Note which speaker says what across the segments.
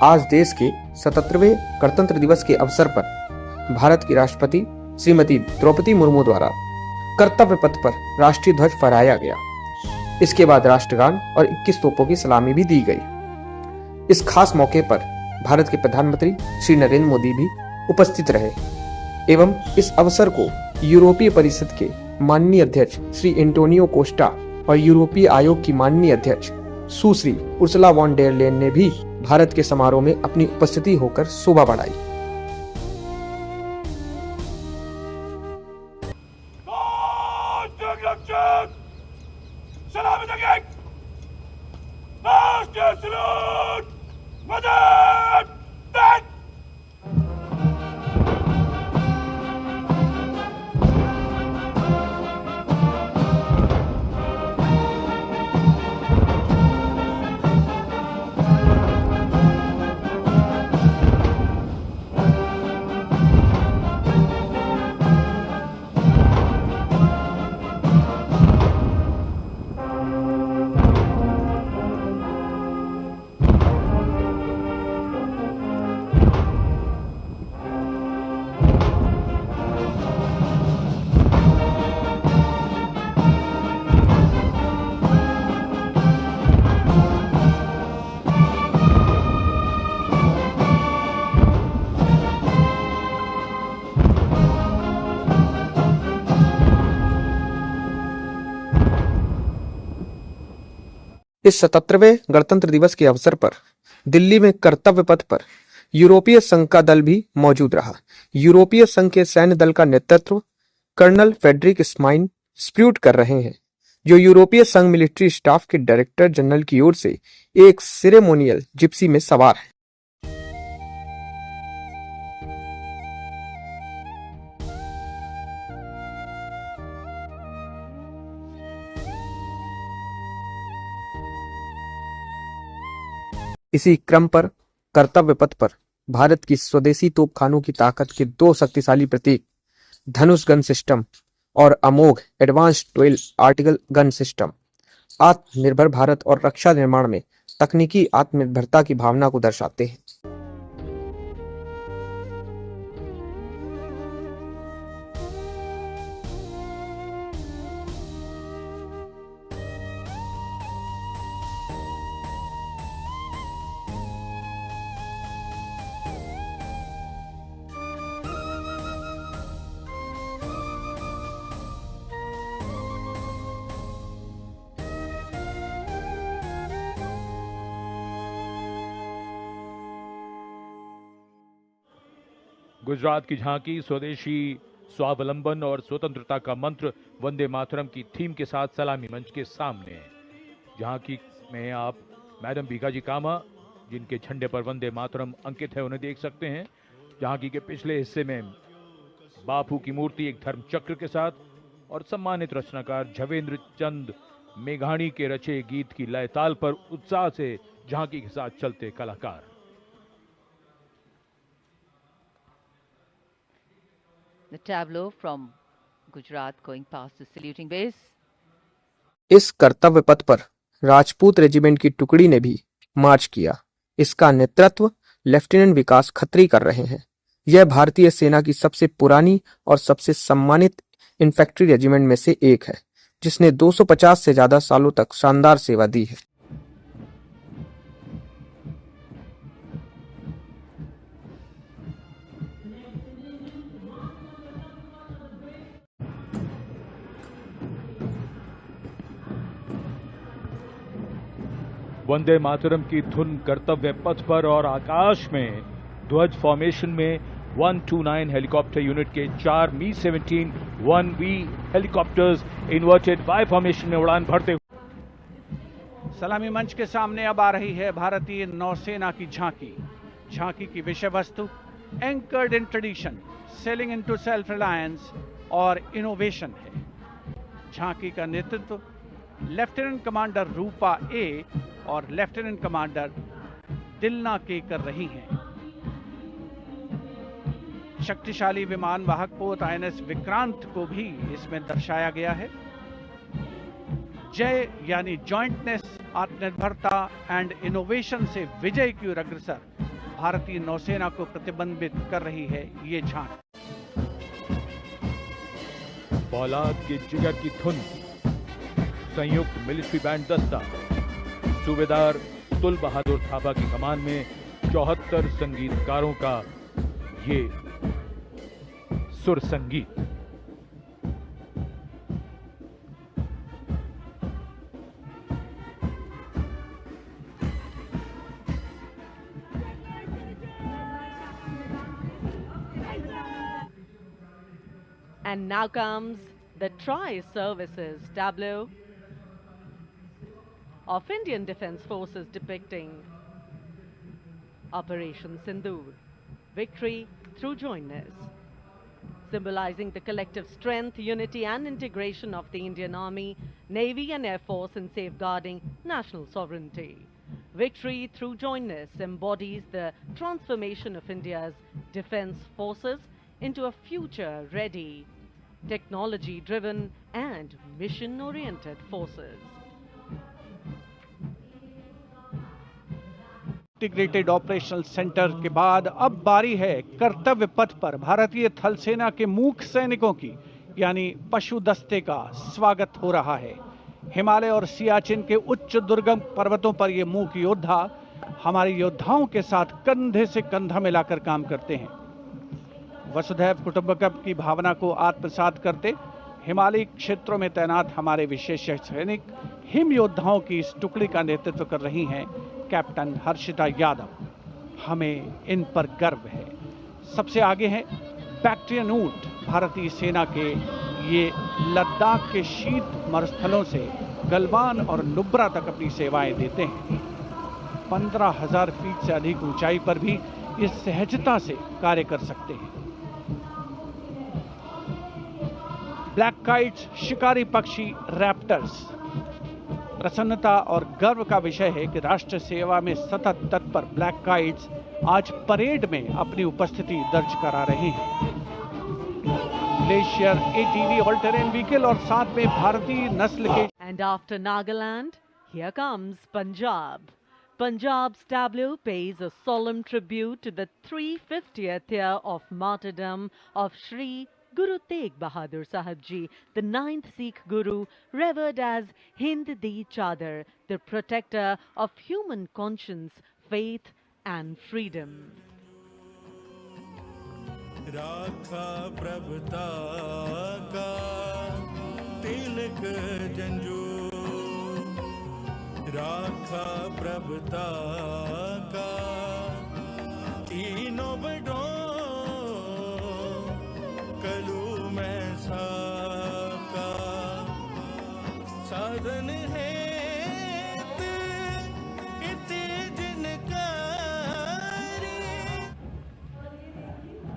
Speaker 1: आज देश के 77वें गणतंत्र दिवस के अवसर पर भारत की राष्ट्रपति श्रीमती द्रौपदी मुर्मू द्वारा कर्तव्य पथ पर राष्ट्रीय ध्वज फहराया गया। इसके बाद राष्ट्रगान और 21 तोपों की सलामी भी दी गई। इस खास मौके पर भारत के प्रधानमंत्री श्री नरेंद्र मोदी भी उपस्थित रहे एवं इस अवसर को यूरोपीय परिषद के माननीय अध्यक्ष श्री एंटोनियो कोस्टा और यूरोपीय आयोग की माननीय अध्यक्ष सुश्री उर्सुला वॉन डेर लेयन ने भी भारत के समारोह में अपनी उपस्थिति होकर शोभा बढ़ाई। इस 77वें गणतंत्र दिवस के अवसर पर दिल्ली में कर्तव्य पथ पर यूरोपीय संघ का दल भी मौजूद रहा। यूरोपीय संघ के सैन्य दल का नेतृत्व कर्नल फ्रेडरिक स्माइन स्प्रूट कर रहे हैं, जो यूरोपीय संघ मिलिट्री स्टाफ के डायरेक्टर जनरल की ओर से एक सेरेमोनियल जिप्सी में सवार है। इसी क्रम पर कर्तव्य पथ पर भारत की स्वदेशी तोपखानों की ताकत के दो शक्तिशाली प्रतीक धनुष गन सिस्टम और अमोघ एडवांस 12 आर्टिकल गन सिस्टम आत्मनिर्भर भारत और रक्षा निर्माण में तकनीकी आत्मनिर्भरता की भावना को दर्शाते हैं।
Speaker 2: गुजरात की झांकी स्वदेशी स्वावलंबन और स्वतंत्रता का मंत्र वंदे मातरम की थीम के साथ सलामी मंच के सामने है। झांकी में आप मैडम भीखाजी कामा, जिनके झंडे पर वंदे मातरम अंकित है, उन्हें देख सकते हैं। झांकी के पिछले हिस्से में बापू की मूर्ति एक धर्म चक्र के साथ और सम्मानित रचनाकार झवेंद्र चंद मेघाणी के रचे गीत की लय ताल पर उत्साह से झांकी के साथ चलते कलाकार।
Speaker 3: The tableau from Gujarat going past the saluting base.
Speaker 1: इस कर्तव्य पथ पर राजपूत रेजिमेंट की टुकड़ी ने भी मार्च किया। इसका नेतृत्व लेफ्टिनेंट विकास खत्री कर रहे हैं। यह भारतीय सेना की सबसे पुरानी और सबसे सम्मानित इन्फेंट्री रेजिमेंट में से एक है, जिसने 250 से ज्यादा सालों तक शानदार सेवा दी है।
Speaker 2: वंदे मातरम की धुन कर्तव्य पथ पर और आकाश में ध्वज फॉर्मेशन में 129 हेलीकॉप्टर यूनिट के 4 मी-17 1V helicopters inverted Y formation में उड़ान भरते हुए।
Speaker 4: सलामी मंच के सामने अब आ रही है भारतीय नौसेना की झांकी। झांकी की विषय वस्तु anchored in tradition, sailing into self reliance और इनोवेशन है। झांकी का नेतृत्व लेफ्टिनेंट कमांडर रूपा ए और लेफ्टिनेंट कमांडर दिलना के कर रही हैं। शक्तिशाली विमान वाहक पोत INS विक्रांत को भी इसमें दर्शाया गया है। जय यानी जॉइंटनेस, आत्मनिर्भरता एंड इनोवेशन से विजय की ओर अग्रसर भारतीय नौसेना को प्रतिबिंबित कर रही है ये झांकी।
Speaker 2: फौलाद के जिगर की धुन, संयुक्त मिलिट्री बैंड दस्ता, सूबेदार तुल बहादुर थापा की कमान में 74 संगीतकारों का ये सुर संगीत।
Speaker 5: And now comes the tri-services tableau of Indian Defence Forces depicting Operation Sindoor, victory through jointness, symbolizing the collective strength, unity and integration of the Indian Army, Navy and Air Force in safeguarding national sovereignty. Victory through jointness embodies the transformation of India's defence forces into a future-ready, technology-driven and mission-oriented forces.
Speaker 4: Integrated operational centre के बाद अब बारी है कर्तव्य पथ पर भारतीय थल सेना के मूक सैनिकों की, यानी पशु दस्ते का स्वागत हो रहा है। हिमालय और सियाचिन के उच्च दुर्गम पर्वतों पर ये मूक योद्धा हमारे योद्धाओं के साथ कंधे से कंधा मिलाकर काम करते हैं। वसुधैव कुटुंबकम की भावना को आत्मसात करते हिमालयी क्षेत्रों में तैनात हमारे विशेष सैनिक हिम योद्धाओं की इस टुकड़ी का नेतृत्व कर रही हैं कैप्टन हर्षिता यादव। हमें इन पर गर्व है। सबसे आगे हैं बैक्ट्रियन ऊंट, भारतीय सेना के ये लद्दाख के शीत मरुस्थलों से गलवान और नुब्रा तक अपनी सेवाएं देते हैं। 15,000 फीट से अधिक ऊंचाई पर भी इस सहजता से कार्य कर सकते हैं। ब्लैक काइट्स, शिकारी पक्षी रैप्टर्स। प्रसन्नता और गर्व का विषय है कि राष्ट्र सेवा में सतत तत्पर ब्लैक काइट्स आज परेड में अपनी उपस्थिति दर्ज करा रहे हैं। Glacier ATV all terrain vehicle और साथ में भारतीय नस्ल के।
Speaker 5: And after Nagaland, here comes Punjab. Punjab's tableau pays a solemn tribute to the 350th year of martyrdom of Shri Guru Tegh Bahadur Sahib Ji, the 9th Sikh Guru, revered as Hind Di Chadar, the protector of human conscience, faith and freedom.
Speaker 6: राखा प्रभुता का तिलक जंजू, राखा प्रभुता का तीनों बड़ों कलू में साका साधन है इते जिनकारी।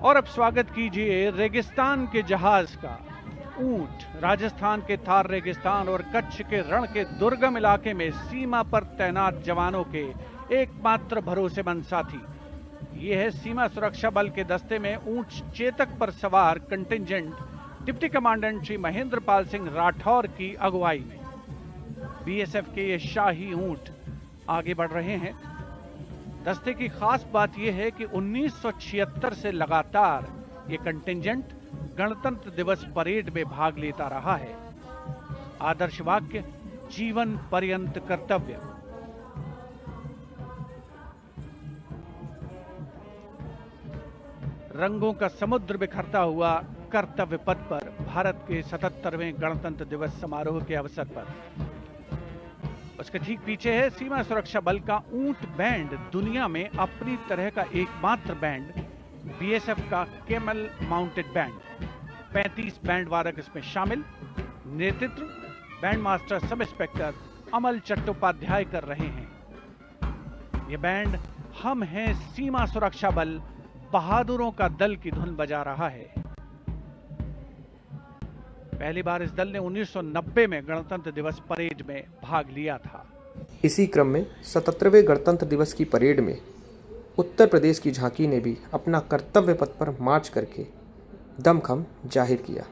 Speaker 4: और अब स्वागत कीजिए रेगिस्तान के जहाज का। ऊंट राजस्थान के थार रेगिस्तान और कच्छ के रण के दुर्गम इलाके में सीमा पर तैनात जवानों के एकमात्र भरोसेमंद साथी। ये है सीमा सुरक्षा बल के दस्ते में ऊंट चेतक पर सवार contingent deputy commandant Shri Mahendra Pal Singh Rathore की अगुवाई में। BSF के ये शाही ऊंट आगे बढ़ रहे हैं। दस्ते की खास बात यह है कि 1976 से लगातार ये कंटिंजेंट गणतंत्र दिवस परेड में भाग लेता रहा है। आदर्श वाक्य जीवन पर्यंत कर्तव्य। रंगों का समुद्र बिखरता हुआ कर्तव्य पथ पर भारत के 77वें गणतंत्र दिवस समारोह के अवसर पर। उसके ठीक पीछे है सीमा सुरक्षा बल का ऊंट बैंड, दुनिया में अपनी तरह का एकमात्र बैंड, BSF का केमल माउंटेड बैंड। 35 बैंड वादक इसमें शामिल। नेतृत्व बैंड मास्टर सब इंस्पेक्टर अमल चट्टोपाध्याय कर रहे हैं। ये बैंड हम हैं सीमा सुरक्षा बल बहादुरों का दल की धुन बजा रहा है। पहली बार इस दल ने 1990 में गणतंत्र दिवस परेड में भाग लिया था।
Speaker 1: इसी क्रम में 77वें गणतंत्र दिवस की परेड में उत्तर प्रदेश की झांकी ने भी अपना कर्तव्य पथ पर मार्च करके दमखम जाहिर किया।